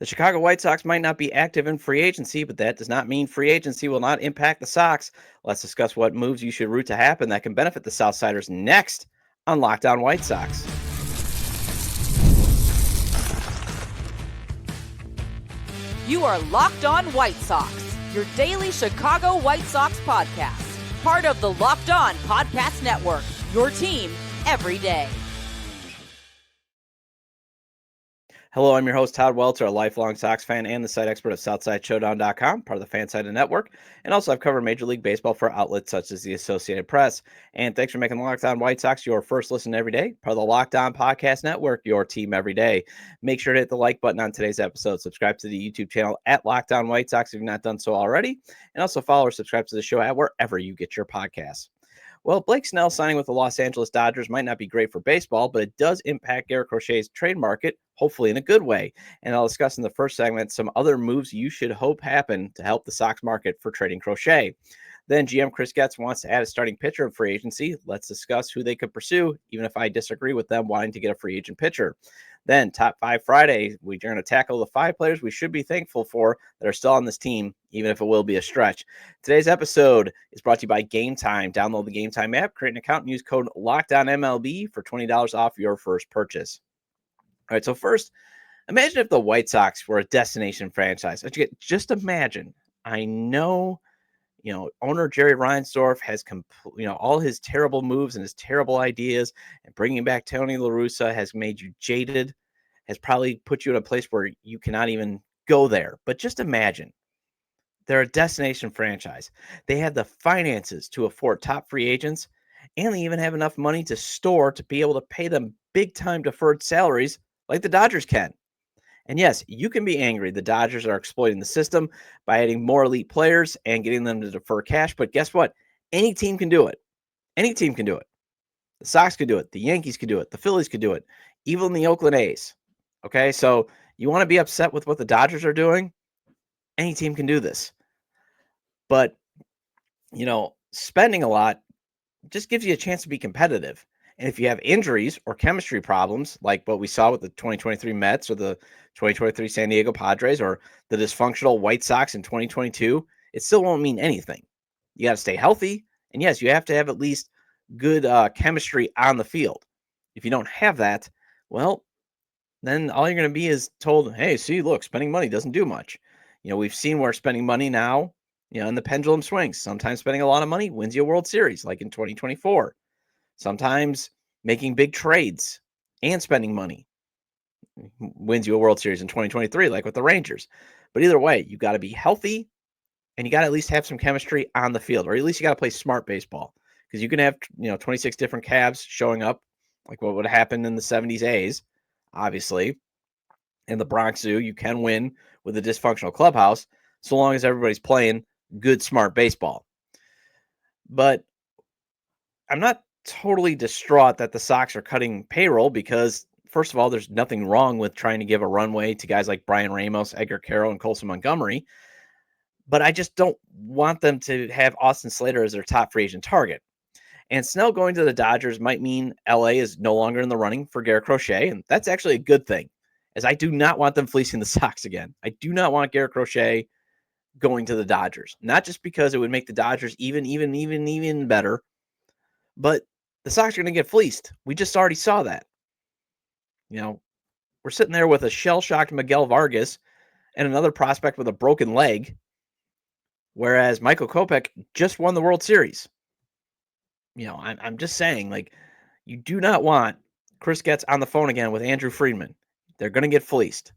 The Chicago White Sox might not be active in free agency, but that does not mean free agency will not impact the Sox. Let's discuss what moves you should root to happen that can benefit the Southsiders next on Locked On White Sox. You are Locked On White Sox, your daily Chicago White Sox podcast. Part of the Locked On Podcast Network, your team every day. Hello, I'm your host, Todd Welter, a lifelong Sox fan and the site expert of SouthsideShowdown.com, part of the FanSided Network. And also, I've covered Major League Baseball for outlets such as the Associated Press. And thanks for making Locked On White Sox your first listen every day, part of the Locked On Podcast Network, your team every day. Make sure to hit the like button on today's episode. Subscribe to the YouTube channel at Locked On White Sox if you've not done so already. And also follow or subscribe to the show at wherever you get your podcasts. Well, Blake Snell signing with the Los Angeles Dodgers might not be great for baseball, but it does impact Garrett Crochet's trade market, hopefully in a good way. And I'll discuss in the first segment some other moves you should hope happen to help the Sox market for trading Crochet. Then GM Chris Getz wants to add a starting pitcher in free agency. Let's discuss who they could pursue, even if I disagree with them wanting to get a free agent pitcher. Then Top 5 Friday, we're going to tackle the 5 players we should be thankful for that are still on this team, even if it will be a stretch. Today's episode is brought to you by Gametime. Download the Gametime app, create an account, and use code LOCKDOWNMLB for $20 off your first purchase. All right, so first, imagine if the White Sox were a destination franchise. Just imagine. I know, owner Jerry Reinsdorf has, all his terrible moves and his terrible ideas, and bringing back Tony La Russa has made you jaded, has probably put you in a place where you cannot even go there. But just imagine. They're a destination franchise. They have the finances to afford top free agents, and they even have enough money to store to be able to pay them big-time deferred salaries like the Dodgers can. And yes, you can be angry. The Dodgers are exploiting the system by adding more elite players and getting them to defer cash. But guess what? Any team can do it. Any team can do it. The Sox could do it. The Yankees could do it. The Phillies could do it. Even the Oakland A's. Okay, so you want to be upset with what the Dodgers are doing? Any team can do this. But, spending a lot just gives you a chance to be competitive. And if you have injuries or chemistry problems, like what we saw with the 2023 Mets or the 2023 San Diego Padres or the dysfunctional White Sox in 2022, it still won't mean anything. You got to stay healthy. And yes, you have to have at least good chemistry on the field. If you don't have that, well, then all you're going to be is told, hey, see, look, spending money doesn't do much. We've seen where spending money now, and the pendulum swings. Sometimes spending a lot of money wins you a World Series, like in 2024. Sometimes making big trades and spending money wins you a World Series in 2023, like with the Rangers. But either way, you got to be healthy, and you got to at least have some chemistry on the field, or at least you got to play smart baseball, because you can have 26 different Cavs showing up, like what would happen in the 70s A's, obviously. In the Bronx Zoo, you can win with a dysfunctional clubhouse, so long as everybody's playing good, smart baseball. But I'm not totally distraught that the Sox are cutting payroll because, first of all, there's nothing wrong with trying to give a runway to guys like Brian Ramos, Edgar Carroll, and Colson Montgomery. But I just don't want them to have Austin Slater as their top free agent target. And Snell going to the Dodgers might mean LA is no longer in the running for Garrett Crochet, and that's actually a good thing, as I do not want them fleecing the Sox again. I do not want Garrett Crochet going to the Dodgers, not just because it would make the Dodgers even better, but the Sox are going to get fleeced. We just already saw that. We're sitting there with a shell-shocked Miguel Vargas and another prospect with a broken leg, whereas Michael Kopech just won the World Series. I'm just saying, you do not want Chris Getz on the phone again with Andrew Friedman. They're going to get fleeced.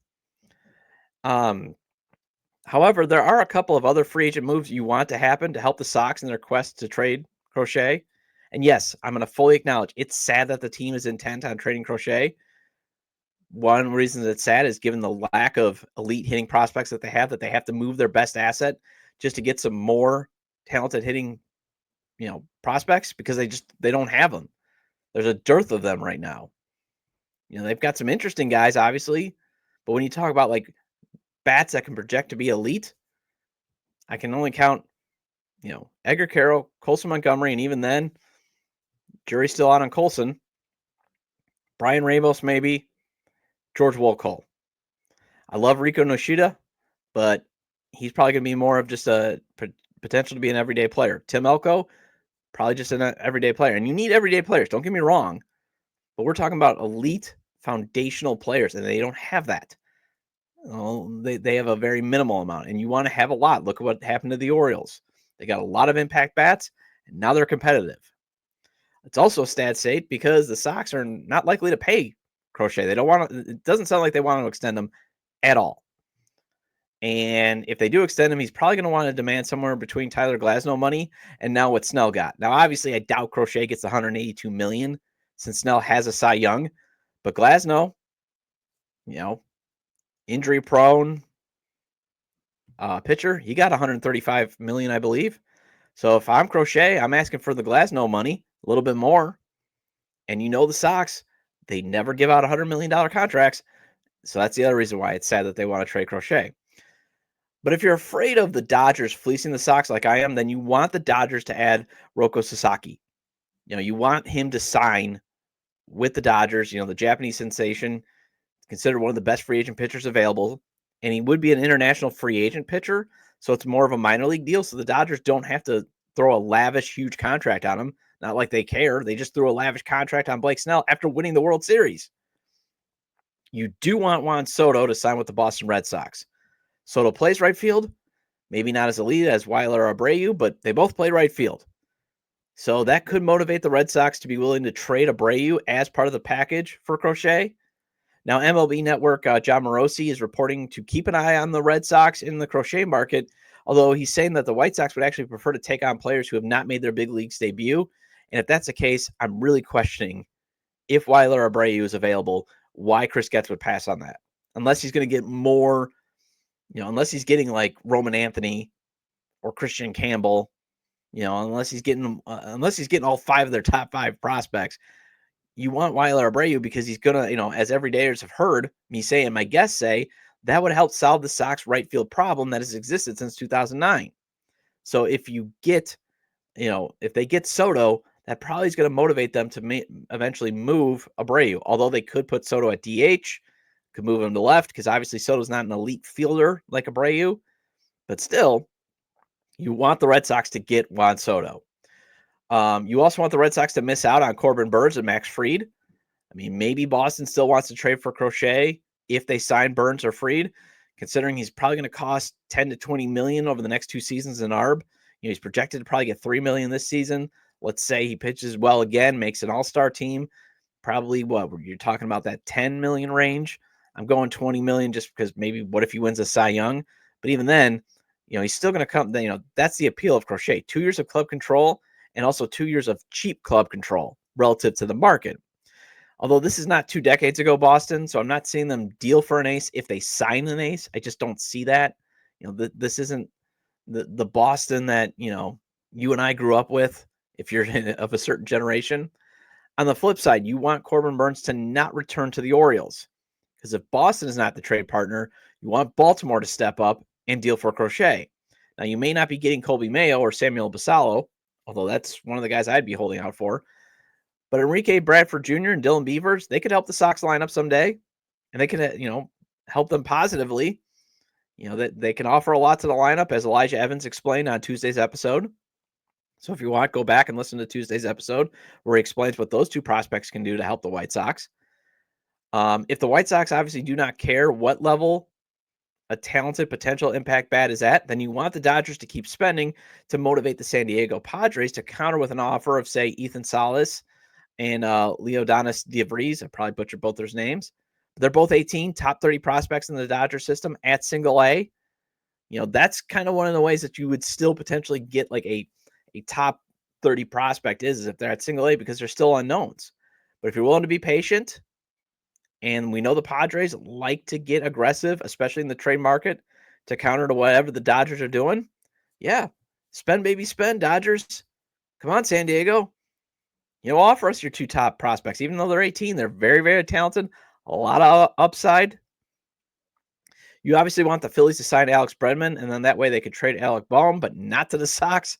However, there are a couple of other free agent moves you want to happen to help the Sox in their quest to trade Crochet. And yes, I'm going to fully acknowledge it's sad that the team is intent on trading Crochet. One reason that it's sad is given the lack of elite hitting prospects that they have to move their best asset just to get some more talented hitting, prospects, because they don't have them. There's a dearth of them right now. They've got some interesting guys, obviously, but when you talk about bats that can project to be elite, I can only count, Edgar Carroll, Colson Montgomery, and even then, jury's still out on Colson. Brian Ramos, maybe. George Wolcott. I love Rico Nishida, but he's probably going to be more of just a potential to be an everyday player. Tim Elko, probably just an everyday player. And you need everyday players. Don't get me wrong. But we're talking about elite foundational players, and they don't have that. They have a very minimal amount, and you want to have a lot. Look at what happened to the Orioles. They got a lot of impact bats, and now they're competitive. It's also a stat state because the Sox are not likely to pay Crochet. They don't want to. It doesn't sound like they want to extend him at all. And if they do extend him, he's probably going to want to demand somewhere between Tyler Glasnow money and now what Snell got. Now, obviously, I doubt Crochet gets $182 million since Snell has a Cy Young, but Glasnow, injury prone pitcher, he got $135 million, I believe. So if I'm Crochet, I'm asking for the Glasnow money, a little bit more. And the Sox, they never give out $100 million contracts. So that's the other reason why it's sad that they want to trade Crochet. But if you're afraid of the Dodgers fleecing the Sox like I am, then you want the Dodgers to add Roko Sasaki. You want him to sign with the Dodgers, the Japanese sensation, considered one of the best free agent pitchers available. And he would be an international free agent pitcher. So it's more of a minor league deal. So the Dodgers don't have to throw a lavish, huge contract on him. Not like they care. They just threw a lavish contract on Blake Snell after winning the World Series. You do want Juan Soto to sign with the Boston Red Sox. Soto plays right field, maybe not as elite as Weiler or Abreu, but they both play right field. So that could motivate the Red Sox to be willing to trade Abreu as part of the package for Crochet. Now, MLB Network, John Morosi is reporting to keep an eye on the Red Sox in the Crochet market, although he's saying that the White Sox would actually prefer to take on players who have not made their big leagues debut. And if that's the case, I'm really questioning if Weiler or Abreu is available, why Chris Getz would pass on that. Unless he's going to get more, unless he's getting like Roman Anthony or Christian Campbell, unless he's getting all 5 of their top 5 prospects. You want Weiler Abreu because he's going to, as everydayers have heard me say and my guests say, that would help solve the Sox right field problem that has existed since 2009. So if you get, if they get Soto, that probably is going to motivate them to eventually move Abreu, although they could put Soto at DH, could move him to left because obviously Soto's not an elite fielder like Abreu, but still, you want the Red Sox to get Juan Soto. You also want the Red Sox to miss out on Corbin Burnes and Max Fried. I mean, maybe Boston still wants to trade for Crochet if they sign Burnes or Fried, considering he's probably going to cost $10 to $20 million over the next 2 seasons in ARB. He's projected to probably get $3 million this season. Let's say he pitches well again, makes an all-star team. Probably you're talking about that $10 million range. I'm going $20 million just because maybe what if he wins a Cy Young? But even then, he's still going to come. That's the appeal of Crochet. 2 years of club control and also 2 years of cheap club control relative to the market. Although this is not 2 decades ago, Boston, so I'm not seeing them deal for an ace if they sign an ace. I just don't see that. This isn't the Boston that, you and I grew up with if you're of a certain generation. On the flip side, you want Corbin Burnes to not return to the Orioles. Because if Boston is not the trade partner, you want Baltimore to step up and deal for Crochet. Now, you may not be getting Colby Mayo or Samuel Basallo, although that's one of the guys I'd be holding out for. But Enrique Bradford Jr. and Dylan Beavers, they could help the Sox lineup someday. And they could, help them positively. That they can offer a lot to the lineup, as Elijah Evans explained on Tuesday's episode. So if you want, go back and listen to Tuesday's episode where he explains what those 2 prospects can do to help the White Sox. If the White Sox obviously do not care what level a talented potential impact bat is at, then you want the Dodgers to keep spending to motivate the San Diego Padres to counter with an offer of, say, Ethan Salas and Leodonis DeVries. I probably butchered both their names. But they're both 18, top 30 prospects in the Dodger system at single A. That's kind of one of the ways that you would still potentially get like a top 30 prospect is if they're at single A because they're still unknowns. But if you're willing to be patient, and we know the Padres like to get aggressive, especially in the trade market, to counter to whatever the Dodgers are doing. Yeah, spend, baby, spend, Dodgers. Come on, San Diego. Offer us your 2 top prospects. Even though they're 18, they're very, very talented. A lot of upside. You obviously want the Phillies to sign Alex Bregman, and then that way they could trade Alec Bohm, but not to the Sox.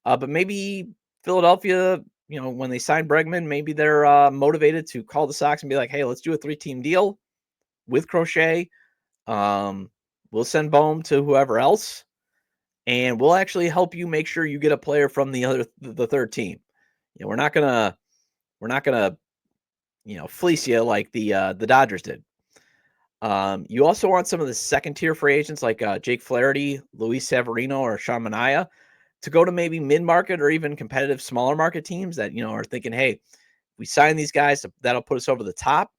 But maybe Philadelphia, when they sign Bregman, maybe they're motivated to call the Sox and be like, hey, let's do a 3-team deal with Crochet. We'll send Bohm to whoever else, and we'll actually help you make sure you get a player from the third team. We're not gonna fleece you like the Dodgers did. You also want some of the second tier free agents like Jake Flaherty, Luis Severino, or Sean Manaea to go to maybe mid market or even competitive smaller market teams that are thinking, hey, we sign these guys, that'll put us over the top.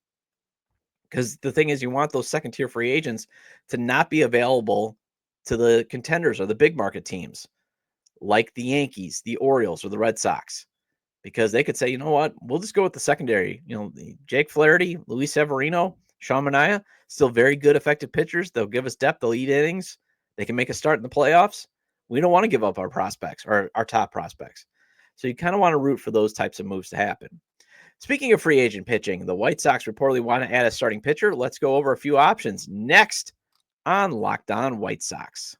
Because the thing is, you want those second tier free agents to not be available to the contenders or the big market teams like the Yankees, the Orioles, or the Red Sox, because they could say, you know what, we'll just go with the secondary. Jake Flaherty, Luis Severino, Sean Manaea, still very good, effective pitchers. They'll give us depth. They'll eat innings. They can make a start in the playoffs. We don't want to give up our prospects or our top prospects. So you kind of want to root for those types of moves to happen. Speaking of free agent pitching, the White Sox reportedly want to add a starting pitcher. Let's go over a few options next on Locked On White Sox.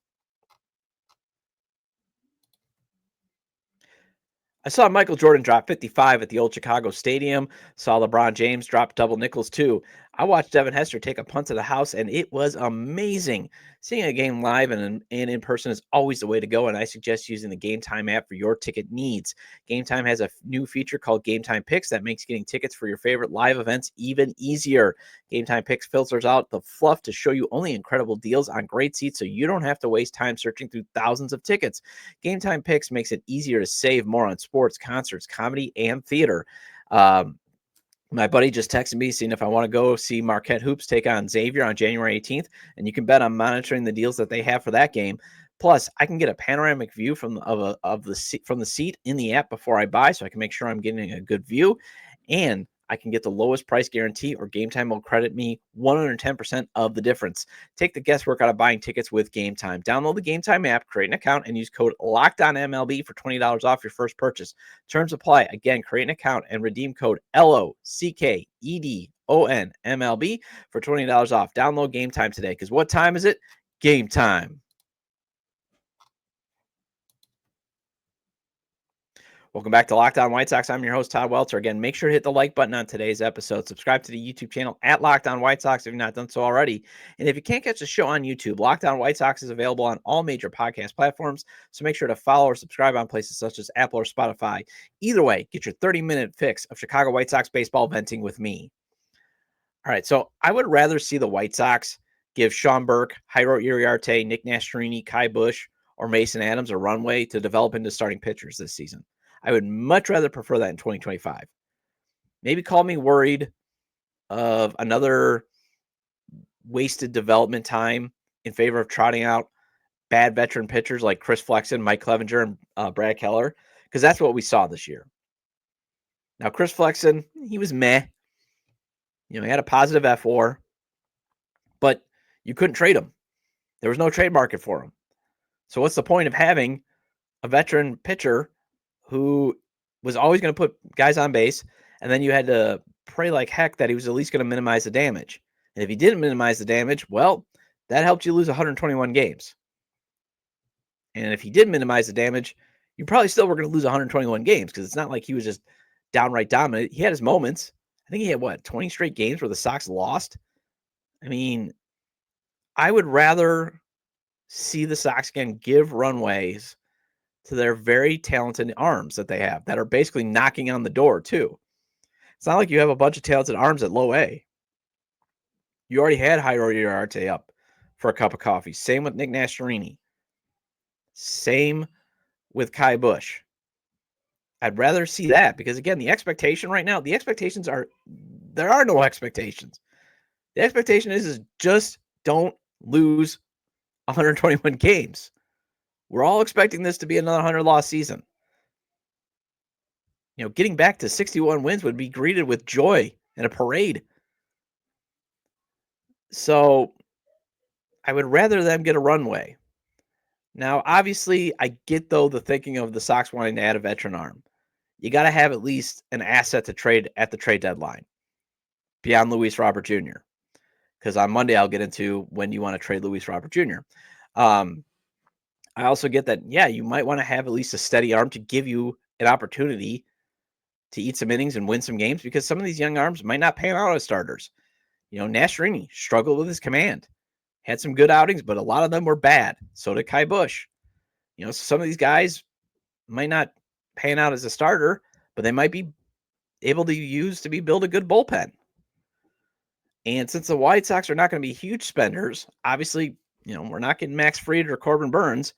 I saw Michael Jordan drop 55 at the old Chicago Stadium. Saw LeBron James drop double nickels too. I watched Devin Hester take a punt to the house, and it was amazing. Seeing a game live and in person is always the way to go, and I suggest using the Gametime app for your ticket needs. Gametime has a new feature called Gametime Picks that makes getting tickets for your favorite live events even easier. Gametime Picks filters out the fluff to show you only incredible deals on great seats, so you don't have to waste time searching through thousands of tickets. Gametime Picks makes it easier to save more on sports, concerts, comedy, and theater. My buddy just texted me seeing if I want to go see Marquette Hoops take on Xavier on January 18th, and you can bet I'm monitoring the deals that they have for that game. Plus, I can get a panoramic view from the seat in the app before I buy, so I can make sure I'm getting a good view, and I can get the lowest price guarantee, or Gametime will credit me 110% of the difference. Take the guesswork out of buying tickets with Gametime. Download the Gametime app, create an account, and use code LOCKEDONMLB for $20 off your first purchase. Terms apply. Again, create an account and redeem code LOCKEDONMLB for $20 off. Download Gametime today, because what time is it? Game time. Welcome back to Locked On White Sox. I'm your host, Todd Welter. Again, make sure to hit the like button on today's episode. Subscribe to the YouTube channel at Locked On White Sox if you've not done so already. And if you can't catch the show on YouTube, Locked On White Sox is available on all major podcast platforms. So make sure to follow or subscribe on places such as Apple or Spotify. Either way, get your 30-minute fix of Chicago White Sox baseball venting with me. All right, so I would rather see the White Sox give Sean Burke, Jairo Iriarte, Nick Nastrini, Kai Busch, or Mason Adams a runway to develop into starting pitchers this season. I would much rather prefer that in 2025. Maybe call me worried of another wasted development time in favor of trotting out bad veteran pitchers like Chris Flexen, Mike Clevenger, and Brad Keller, because that's what we saw this year. Now, Chris Flexen, he was meh. He had a positive F4, but you couldn't trade him. There was no trade market for him. So what's the point of having a veteran pitcher who was always going to put guys on base, and then you had to pray like heck that he was at least going to minimize the damage? And if he didn't minimize the damage, well, that helped you lose 121 games. And if he did minimize the damage, you probably still were going to lose 121 games, because it's not like he was just downright dominant. He had his moments. I think he had, 20 straight games where the Sox lost? I mean, I would rather see the Sox again give runways to their very talented arms that they have that are basically knocking on the door too. It's not like you have a bunch of talented arms at low A. You already had Jairo Iriarte up for a cup of coffee. Same with Nick Nastrini. Same with Kai Busch. I'd rather see that, because again, the expectation right now, there are no expectations. The expectation is just don't lose 121 games. We're all expecting this to be another 100-loss season. Getting back to 61 wins would be greeted with joy and a parade. So I would rather them get a runway. Now, obviously, I get, though, the thinking of the Sox wanting to add a veteran arm. You got to have at least an asset to trade at the trade deadline beyond Luis Robert Jr., because on Monday I'll get into when you want to trade Luis Robert Jr. I also get that, you might want to have at least a steady arm to give you an opportunity to eat some innings and win some games, because some of these young arms might not pan out as starters. Nastrini struggled with his command. had some good outings, but a lot of them were bad. So did Kai Busch. Some of these guys might not pan out as a starter, but they might be able to use to build a good bullpen. And since the White Sox are not going to be huge spenders, obviously, we're not getting Max Fried or Corbin Burnes.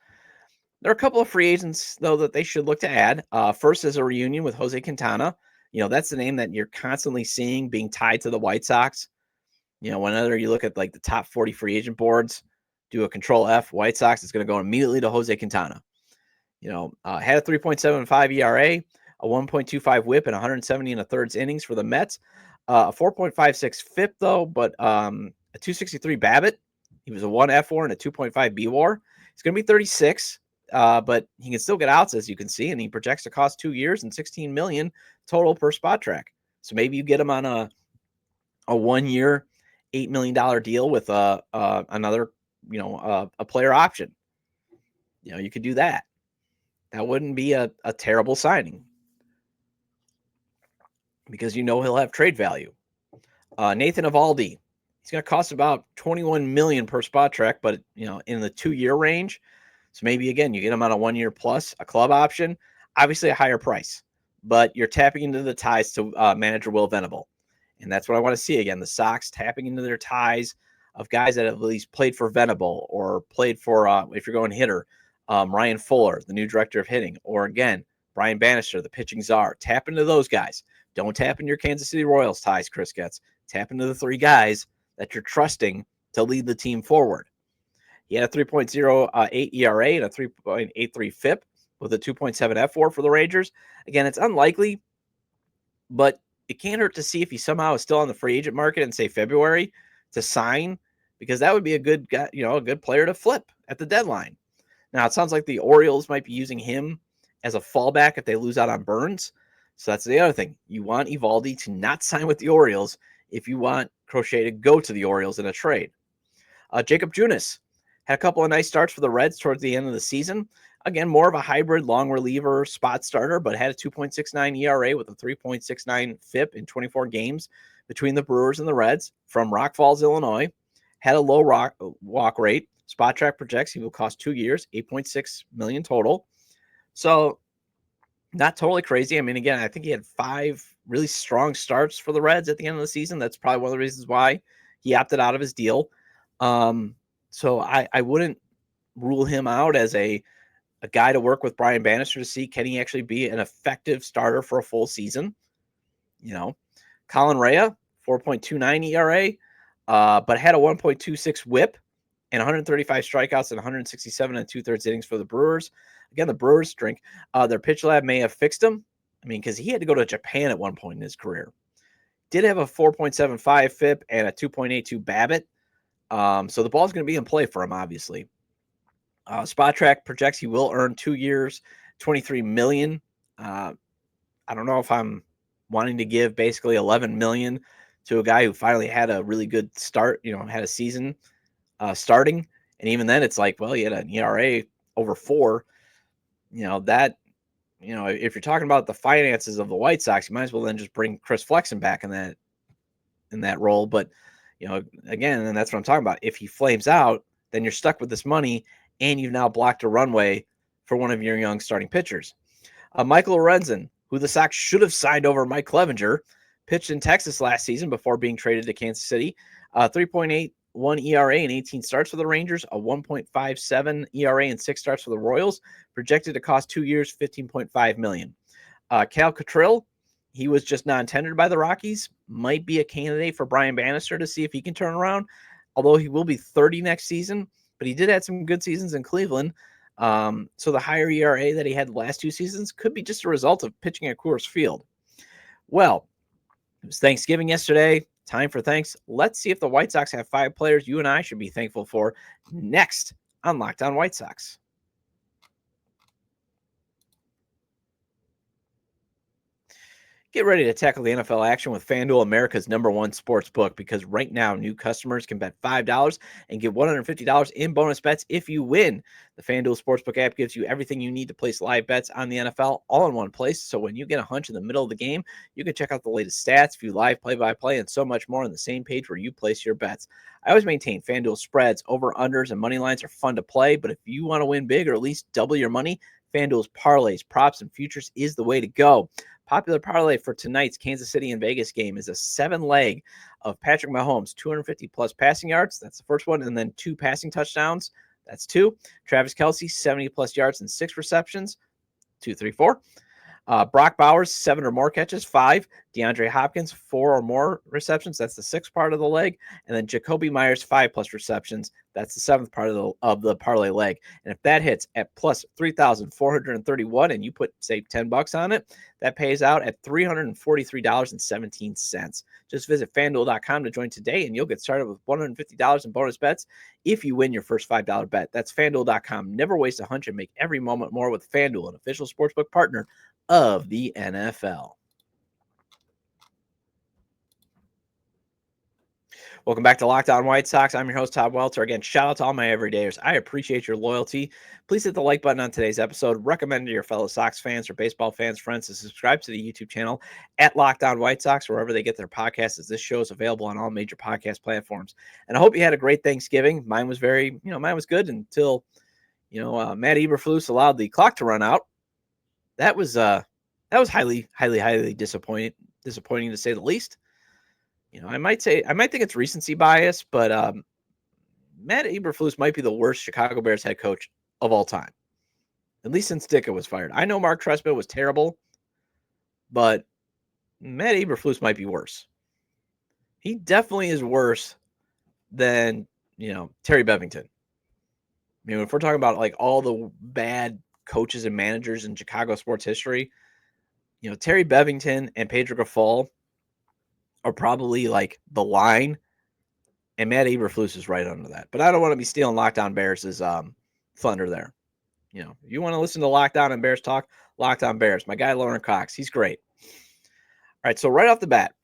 There are a couple of free agents, though, that they should look to add. First is a reunion with Jose Quintana. That's the name that you're constantly seeing being tied to the White Sox. Whenever you look at like the top 40 free agent boards, do a control F, White Sox, it's going to go immediately to Jose Quintana. Had a 3.75 ERA, a 1.25 whip, and 170 and a thirds innings for the Mets. A 4.56 FIP, though, but a 263 BABIP. He was a 1 F4 and a 2.5 BWAR. He's going to be 36, but he can still get outs, as you can see, and he projects to cost 2 years and $16 million total per spot track. So maybe you get him on a 1 year, $8 million deal with another, a player option. You could do that. That wouldn't be a terrible signing because he'll have trade value. Nathan Eovaldi, he's going to cost about $21 million per spot track, but in the 2 year range. So maybe again you get him on a 1 year plus a club option, obviously a higher price, but you're tapping into the ties to manager Will Venable, and that's what I want to see again. The Sox tapping into their ties of guys that have at least played for Venable or played for if you're going hitter. Ryan Fuller, the new director of hitting, or again, Brian Bannister, the pitching czar. Tap into those guys. Don't tap into your Kansas City Royals ties, Chris Getz. Tap into the 3 guys that you're trusting to lead the team forward. He had a 3.08 ERA and a 3.83 FIP with a 2.7 F4 for the Rangers. Again, it's unlikely, but it can't hurt to see if he somehow is still on the free agent market in, say, February to sign, because that would be a good guy, a good player to flip at the deadline. Now, it sounds like the Orioles might be using him as a fallback if they lose out on Burnes. So that's the other thing. You want Eovaldi to not sign with the Orioles if you want Crochet to go to the Orioles in a trade. Jacob Junis had a couple of nice starts for the Reds towards the end of the season. Again, more of a hybrid long reliever spot starter, but had a 2.69 ERA with a 3.69 FIP in 24 games between the Brewers and the Reds from Rock Falls, Illinois. Had a low walk rate. Spot track projects he will cost 2 years, $8.6 million total. So not totally crazy. I mean, again, I think he had 5 really strong starts for the Reds at the end of the season. That's probably one of the reasons why he opted out of his deal. So I wouldn't rule him out as a guy to work with Brian Bannister to see, can he actually be an effective starter for a full season? Colin Rea, 4.29 ERA, but had a 1.26 whip and 135 strikeouts and 167 and 2/3 innings for the Brewers. Again, the Brewers drink. Their pitch lab may have fixed him. I mean, because he had to go to Japan at one point in his career. Did have a 4.75 FIP and a 2.82 BABIP. So the ball's going to be in play for him, obviously. Spot track projects he will earn 2 years, $23 million. I don't know if I'm wanting to give basically $11 million to a guy who finally had a really good start, had a season starting. And even then it's like, well, he had an ERA over 4. If you're talking about the finances of the White Sox, you might as well then just bring Chris Flexen back in that role. But, again, and that's what I'm talking about. If he flames out, then you're stuck with this money, and you've now blocked a runway for one of your young starting pitchers. Michael Lorenzen, who the Sox should have signed over Mike Clevenger, pitched in Texas last season before being traded to Kansas City. 3.81 ERA and 18 starts for the Rangers, a 1.57 ERA and 6 starts for the Royals, projected to cost 2 years, $15.5 million. Cal Quantrill, he was just non-tendered by the Rockies, might be a candidate for Brian Bannister to see if he can turn around, although he will be 30 next season, but he did have some good seasons in Cleveland. So the higher ERA that he had the last 2 seasons could be just a result of pitching at Coors Field. Well, it was Thanksgiving yesterday. Time for thanks. Let's see if the White Sox have 5 players you and I should be thankful for next on Locked On White Sox. Get ready to tackle the NFL action with FanDuel, America's #1 sports book, because right now new customers can bet $5 and get $150 in bonus bets if you win. The FanDuel Sportsbook app gives you everything you need to place live bets on the NFL all in one place. So when you get a hunch in the middle of the game, you can check out the latest stats, view live play-by-play, and so much more on the same page where you place your bets. I always maintain FanDuel spreads, over-unders, and money lines are fun to play, but if you want to win big or at least double your money, FanDuel's parlays, props, and futures is the way to go. Popular parlay for tonight's Kansas City and Vegas game is a 7-leg of Patrick Mahomes, 250-plus passing yards. That's the first one. And then 2 passing touchdowns. That's 2. Travis Kelce, 70-plus yards and 6 receptions. 2, 3, 4. Brock Bowers, 7 or more catches. 5. DeAndre Hopkins, 4 or more receptions. That's the 6th part of the leg. And then Jacoby Myers, 5-plus receptions. That's the 7th part of the parlay leg. And if that hits at plus 3,431 and you put, say, $10 on it, that pays out at $343.17. Just visit FanDuel.com to join today, and you'll get started with $150 in bonus bets if you win your first $5 bet. That's FanDuel.com. Never waste a hunch and make every moment more with FanDuel, an official sportsbook partner of the NFL. Welcome back to Locked On White Sox. I'm your host, Todd Welter. Again, shout out to all my everydayers. I appreciate your loyalty. Please hit the like button on today's episode. Recommend to your fellow Sox fans or baseball fans, friends, to subscribe to the YouTube channel at Locked On White Sox, wherever they get their podcasts, as this show is available on all major podcast platforms. And I hope you had a great Thanksgiving. Mine was good until, Matt Eberflus allowed the clock to run out. That was highly, highly, highly disappointing to say the least. I might think it's recency bias, but Matt Eberflus might be the worst Chicago Bears head coach of all time, at least since Ditka was fired. I know Mark Trestman was terrible, but Matt Eberflus might be worse. He definitely is worse than, Terry Bevington. I mean, if we're talking about like all the bad coaches and managers in Chicago sports history, Terry Bevington and Pedro Grifol are probably like the line, and Matt Eberflus is right under that. But I don't want to be stealing Locked On Bears' thunder there. If you want to listen to Locked On and Bears talk, Locked On Bears. My guy Lauren Cox, he's great. All right, so right off the bat,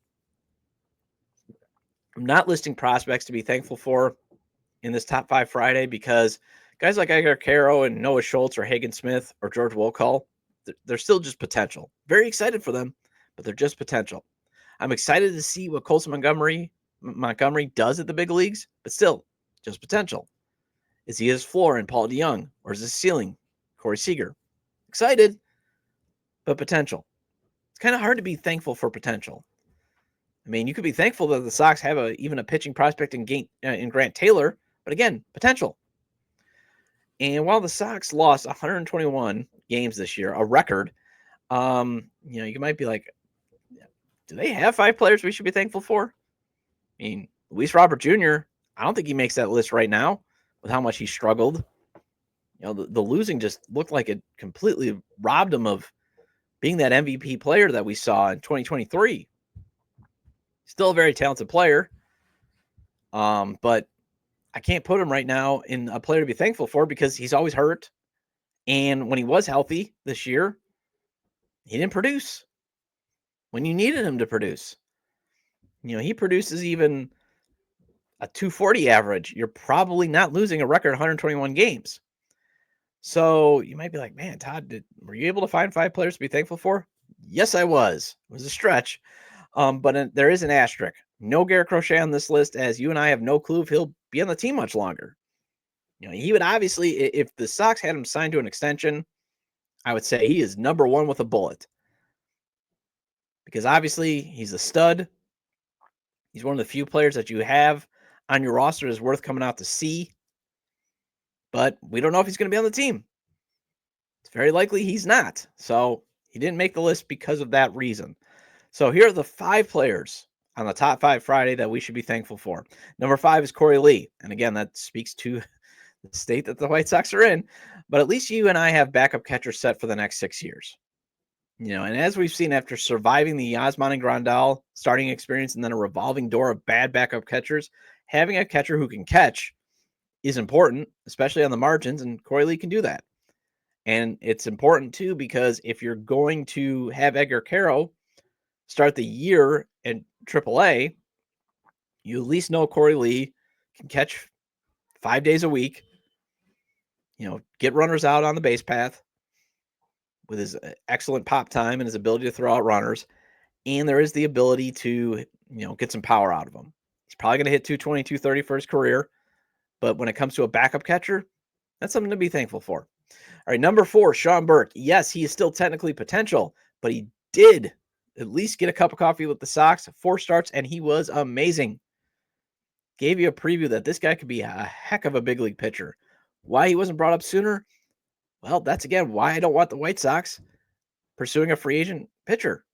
I'm not listing prospects to be thankful for in this Top 5 Friday because guys like Edgar Caro and Noah Schultz or Hagen Smith or George Wolcall, they're still just potential. Very excited for them, but they're just potential. I'm excited to see what Colson Montgomery does at the big leagues, but still, just potential. Is he his floor in Paul DeYoung, or is his ceiling Corey Seager? Excited, but potential. It's kind of hard to be thankful for potential. I mean, you could be thankful that the Sox have even a pitching prospect in Grant Taylor, but again, potential. And while the Sox lost 121 games this year, a record, you might be like, do they have 5 players we should be thankful for? I mean, Luis Robert Jr., I don't think he makes that list right now with how much he struggled. The losing just looked like it completely robbed him of being that MVP player that we saw in 2023. Still a very talented player, but I can't put him right now in a player to be thankful for because he's always hurt. And when he was healthy this year, he didn't produce when you needed him to produce. He produces even a 240 average. You're probably not losing a record 121 games. So you might be like, man, Todd, were you able to find 5 players to be thankful for? Yes, I was. It was a stretch. But there is an asterisk. No Garrett Crochet on this list, as you and I have no clue if he'll be on the team much longer. He would obviously, if the Sox had him signed to an extension, I would say he is number 1 with a bullet. Because obviously he's a stud. He's one of the few players that you have on your roster is worth coming out to see. But we don't know if he's going to be on the team. It's very likely he's not. So he didn't make the list because of that reason. So here are the 5 players on the Top 5 Friday that we should be thankful for. Number 5 is Corey Lee. And again, that speaks to the state that the White Sox are in. But at least you and I have backup catchers set for the next 6 years. And as we've seen after surviving the Yasmani and Grandal starting experience and then a revolving door of bad backup catchers, having a catcher who can catch is important, especially on the margins, and Corey Lee can do that. And it's important, too, because if you're going to have Edgar Caro, start the year in AAA, you at least know Corey Lee can catch 5 days a week, get runners out on the base path with his excellent pop time and his ability to throw out runners. And there is the ability to, get some power out of him. He's probably going to hit 220, 230 for his career. But when it comes to a backup catcher, that's something to be thankful for. All right, number 4, Sean Burke. Yes, he is still technically potential, but he did at least get a cup of coffee with the Sox, 4 starts, and he was amazing. Gave you a preview that this guy could be a heck of a big league pitcher. Why he wasn't brought up sooner? Well, that's again why I don't want the White Sox pursuing a free agent pitcher.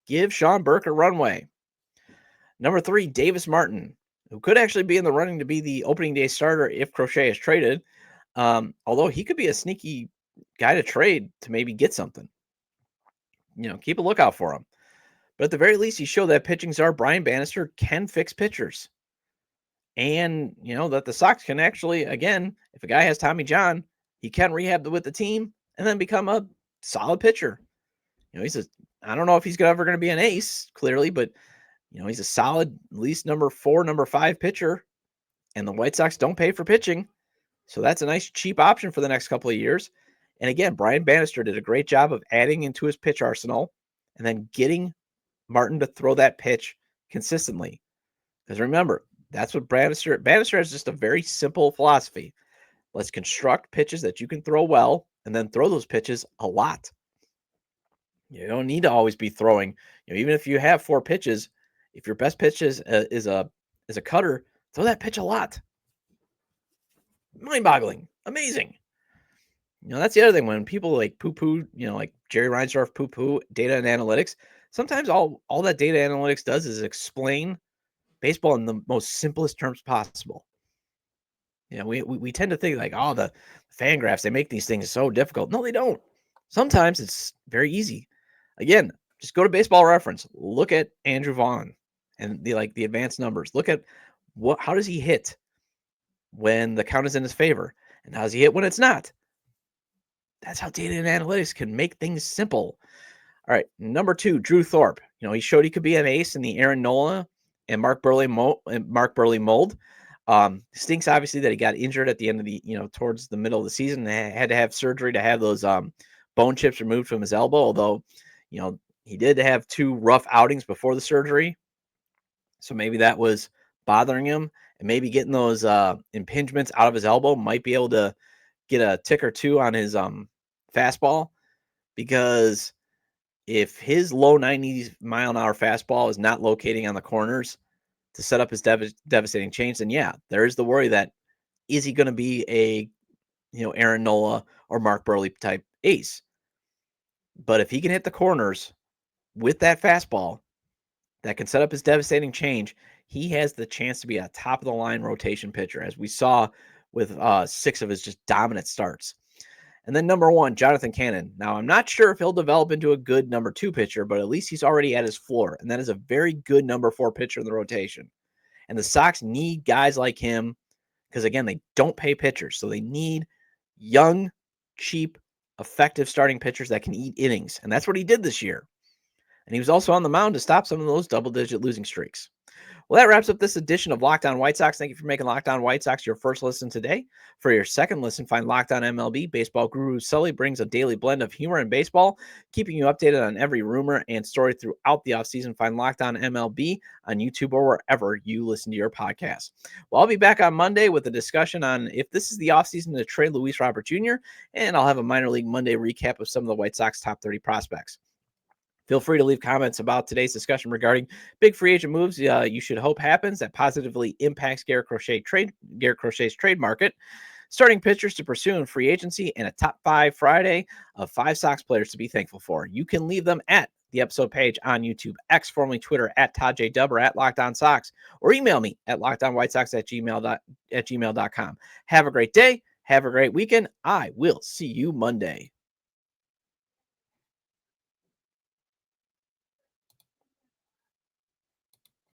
Give Sean Burke a runway. Number 3, Davis Martin, who could actually be in the running to be the opening day starter if Crochet is traded. Although he could be a sneaky guy to trade to maybe get something. Keep a lookout for him. But at the very least, he showed that pitching czar Brian Bannister can fix pitchers. And, that the Sox can actually, again, if a guy has Tommy John, he can rehab with the team and then become a solid pitcher. I don't know if he's ever going to be an ace, clearly, but, he's a solid, at least number 4, number 5 pitcher. And the White Sox don't pay for pitching. So that's a nice cheap option for the next couple of years. And again, Brian Bannister did a great job of adding into his pitch arsenal and then getting Martin to throw that pitch consistently. Because remember, that's what Bannister has just a very simple philosophy. Let's construct pitches that you can throw well and then throw those pitches a lot. You don't need to always be throwing, even if you have 4 pitches, if your best pitch is a cutter, throw that pitch a lot. Mind-boggling. Amazing. That's the other thing. When people like poo-poo, like Jerry Reinsdorf poo-poo data and analytics, sometimes all that data analytics does is explain baseball in the most simplest terms possible. We tend to think like, the fan graphs, they make these things so difficult. No, they don't. Sometimes it's very easy. Again, just go to Baseball Reference. Look at Andrew Vaughn and the advanced numbers. Look at how does he hit when the count is in his favor, and how does he hit when it's not? That's how data and analytics can make things simple. All right, number 2, Drew Thorpe. He showed he could be an ace in the Aaron Nola and Mark Burley mold. Stinks obviously that he got injured at the end of the, towards the middle of the season. They had to have surgery to have those bone chips removed from his elbow. Although, he did have 2 rough outings before the surgery, so maybe that was bothering him. And maybe getting those impingements out of his elbow might be able to get a tick or 2 on his fastball, because if his low 90s mile an hour fastball is not locating on the corners to set up his devastating change, then yeah, there is the worry that is he going to be a Aaron Nola or Mark Burley type ace. But if he can hit the corners with that fastball that can set up his devastating change, he has the chance to be a top-of-the-line rotation pitcher, as we saw with 6 of his just dominant starts. And then number 1, Jonathan Cannon. Now, I'm not sure if he'll develop into a good number 2 pitcher, but at least he's already at his floor, and that is a very good number 4 pitcher in the rotation. And the Sox need guys like him because, again, they don't pay pitchers, so they need young, cheap, effective starting pitchers that can eat innings, and that's what he did this year. And he was also on the mound to stop some of those double-digit losing streaks. Well, that wraps up this edition of Locked On White Sox. Thank you for making Locked On White Sox your first listen today. For your second listen, find Locked On MLB. Baseball guru Sully brings a daily blend of humor and baseball, keeping you updated on every rumor and story throughout the offseason. Find Locked On MLB on YouTube or wherever you listen to your podcast. Well, I'll be back on Monday with a discussion on if this is the offseason to trade Luis Robert Jr., and I'll have a minor league Monday recap of some of the White Sox top 30 prospects. Feel free to leave comments about today's discussion regarding big free agent moves you should hope happens that positively impacts Garrett Crochet's trade market, starting pitchers to pursue in free agency, and a top 5 Friday of 5 Sox players to be thankful for. You can leave them at the episode page on YouTube, X, formerly Twitter, at Todd J. Dub, or at Locked On Sox, or email me at lockedonwhitesox@gmail.com. Have a great day. Have a great weekend. I will see you Monday.